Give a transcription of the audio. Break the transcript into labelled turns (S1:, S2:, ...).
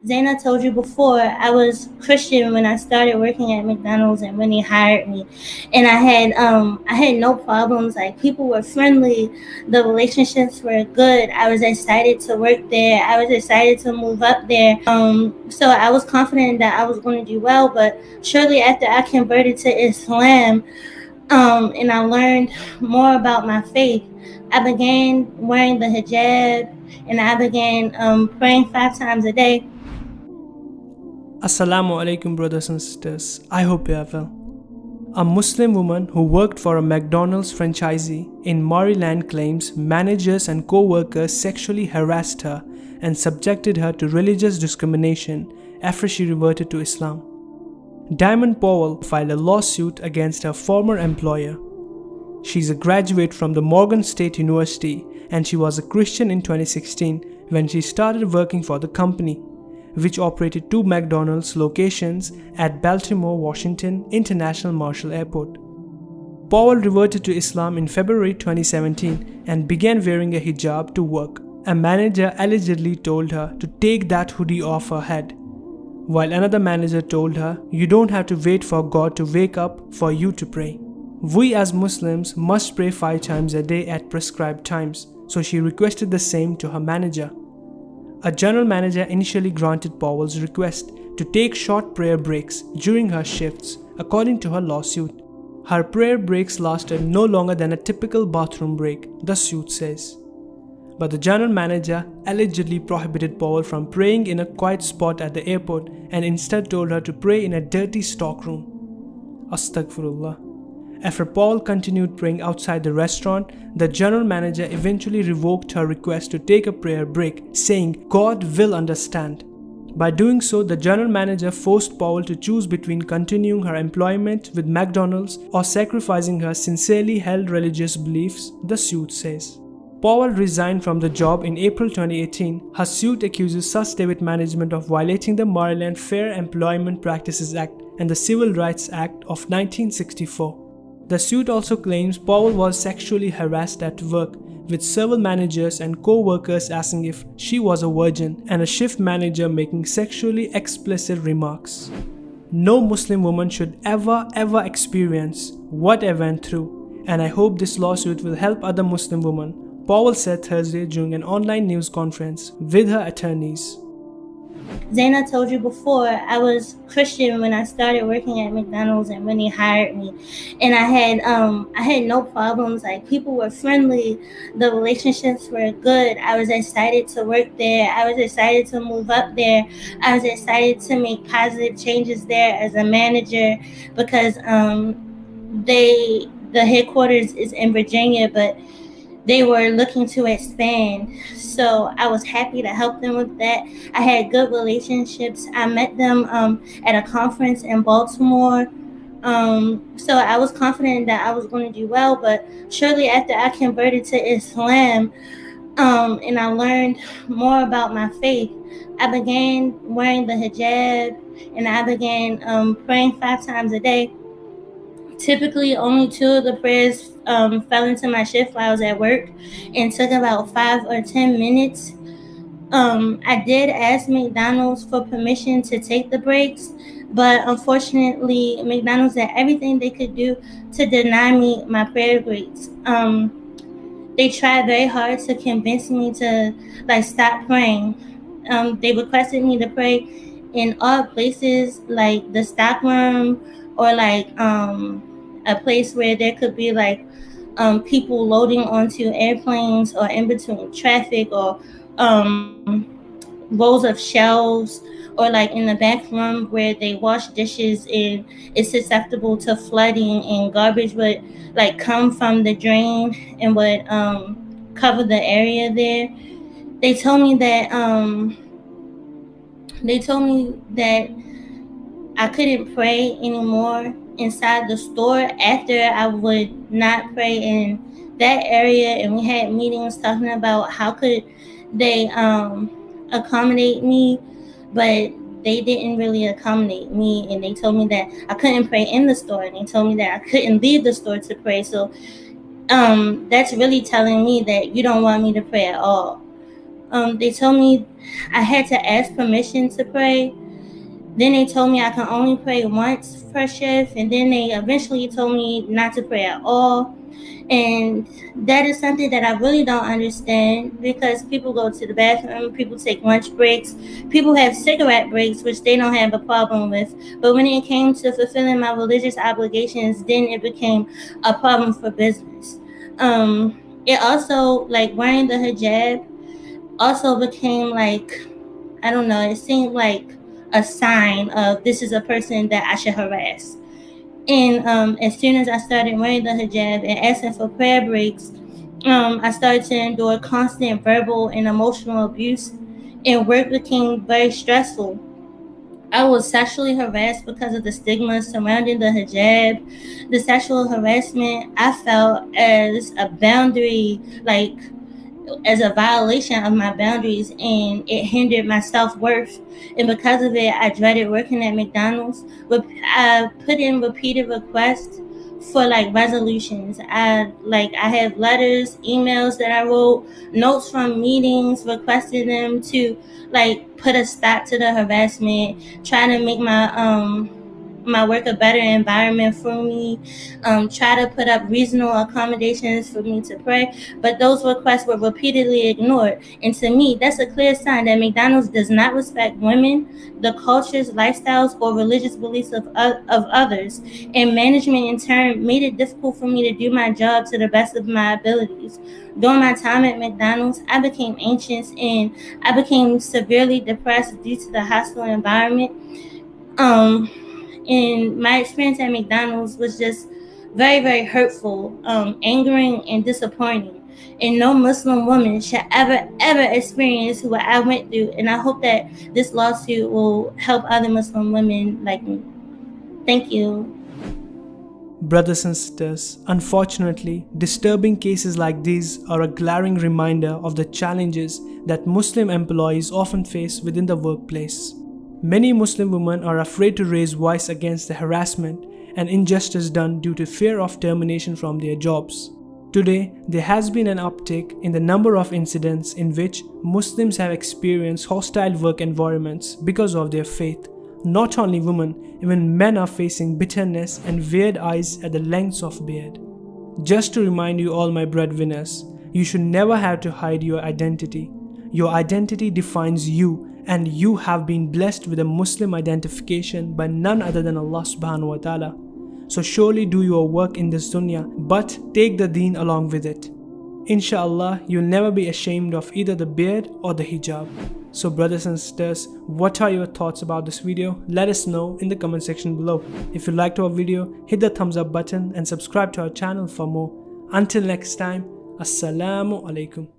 S1: Zaina told you before, I was Christian when I started working at McDonald's and when they hired me, and I had no problems. Like, people were friendly, the relationships were good. I was excited to work there. I was excited to move up there. So I was confident that I was going to do well. But shortly after I converted to Islam, and I learned more about my faith, I began wearing the hijab, and I began praying 5 times a day.
S2: Assalamu alaikum, brothers and sisters. I hope you are well. A Muslim woman who worked for a McDonald's's franchisee in Maryland claims managers and co workers sexually harassed her and subjected her to religious discrimination after she reverted to Islam. Diamond Powell filed a lawsuit against her former employer. She's a graduate from the Morgan State University and she was a Christian in 2016 when she started working for the company, which operated 2 McDonald's locations at Baltimore, Washington International Marshall Airport. Powell reverted to Islam in February 2017 and began wearing a hijab to work. A manager allegedly told her to take that hoodie off her head, while another manager told her, "You don't have to wait for God to wake up for you to pray." We as Muslims must pray 5 times a day at prescribed times, so she requested the same to her manager. A general manager initially granted Powell's request to take short prayer breaks during her shifts, according to her lawsuit. Her prayer breaks lasted no longer than a typical bathroom break, the suit says. But the general manager allegedly prohibited Powell from praying in a quiet spot at the airport and instead told her to pray in a dirty stockroom. Astaghfirullah. After Powell continued praying outside the restaurant, the general manager eventually revoked her request to take a prayer break, saying, "God will understand." By doing so, the general manager forced Powell to choose between continuing her employment with McDonald's or sacrificing her sincerely held religious beliefs, the suit says. Powell resigned from the job in April 2018. Her suit accuses Sus David management of violating the Maryland Fair Employment Practices Act and the Civil Rights Act of 1964. The suit also claims Powell was sexually harassed at work, with several managers and co-workers asking if she was a virgin and a shift manager making sexually explicit remarks. No Muslim woman should ever experience what I went through, and I hope this lawsuit will help other Muslim women, Powell said Thursday during an online news conference with her attorneys.
S1: Zaina told you before, I was Christian when I started working at McDonald's and when they hired me, and I had no problems. Like, people were friendly, the relationships were good. I was excited to work there. I was excited to move up there. I was excited to make positive changes there as a manager because the headquarters is in Virginia, but they were looking to expand. So I was happy to help them with that. I had good relationships. I met them at a conference in Baltimore. So I was confident that I was going to do well. But shortly after I converted to Islam, and I learned more about my faith, I began wearing the hijab, and I began praying 5 times a day. Typically, only 2 of the prayers fell into my shift while I was at work and took about 5 or 10 minutes. I did ask McDonald's for permission to take the breaks, but unfortunately, McDonald's did everything they could do to deny me my prayer breaks. They tried very hard to convince me to stop praying. They requested me to pray in odd places like the stockroom or a place where there could be people loading onto airplanes or in between traffic or rows of shelves or in the back room where they wash dishes and it's susceptible to flooding and garbage would come from the drain and would cover the area there. They told me that I couldn't pray anymore inside the store after I would not pray in that area, and we had meetings talking about how could they accommodate me, but they didn't really accommodate me, and they told me that I couldn't pray in the store, and they told me that I couldn't leave the store to pray. So that's really telling me that you don't want me to pray at all. They told me I had to ask permission to pray. Then they told me I can only pray once per shift, and then they eventually told me not to pray at all. And that is something that I really don't understand, because people go to the bathroom, people take lunch breaks, people have cigarette breaks, which they don't have a problem with. But when it came to fulfilling my religious obligations, then it became a problem for business. It also, like, wearing the hijab also became like, I don't know, it seemed like a sign of this is a person that I should harass. And as soon as I started wearing the hijab and asking for prayer breaks, I started to endure constant verbal and emotional abuse, and work became very stressful. I was sexually harassed because of the stigma surrounding the hijab. The sexual harassment I felt as a boundary, like as a violation of my boundaries, and it hindered my self-worth. And because of it, I dreaded working at McDonald's. But I put in repeated requests for like resolutions. I have letters, emails that I wrote, notes from meetings requesting them to like put a stop to the harassment, trying to make my work a better environment for me, try to put up reasonable accommodations for me to pray. But those requests were repeatedly ignored. And to me, that's a clear sign that McDonald's does not respect women, the cultures, lifestyles, or religious beliefs of others. And management, in turn, made it difficult for me to do my job to the best of my abilities. During my time at McDonald's, I became anxious and I became severely depressed due to the hostile environment. Um, and my experience at McDonald's was just very, very hurtful, angering, and disappointing. And no Muslim woman should ever experience what I went through. And I hope that this lawsuit will help other Muslim women like me. Thank you.
S2: Brothers and sisters, unfortunately, disturbing cases like these are a glaring reminder of the challenges that Muslim employees often face within the workplace. Many Muslim women are afraid to raise voice against the harassment and injustice done due to fear of termination from their jobs. Today, there has been an uptick in the number of incidents in which Muslims have experienced hostile work environments because of their faith. Not only women, even men are facing bitterness and weird eyes at the lengths of beard. Just to remind you all, my breadwinners, you should never have to hide your identity. Your identity defines you, and you have been blessed with a Muslim identification by none other than Allah subhanahu wa ta'ala. So surely do your work in this dunya, but take the deen along with it. Inshallah, you'll never be ashamed of either the beard or the hijab. So brothers and sisters, what are your thoughts about this video? Let us know in the comment section below. If you liked our video, hit the thumbs up button and subscribe to our channel for more. Until next time, Assalamu alaikum.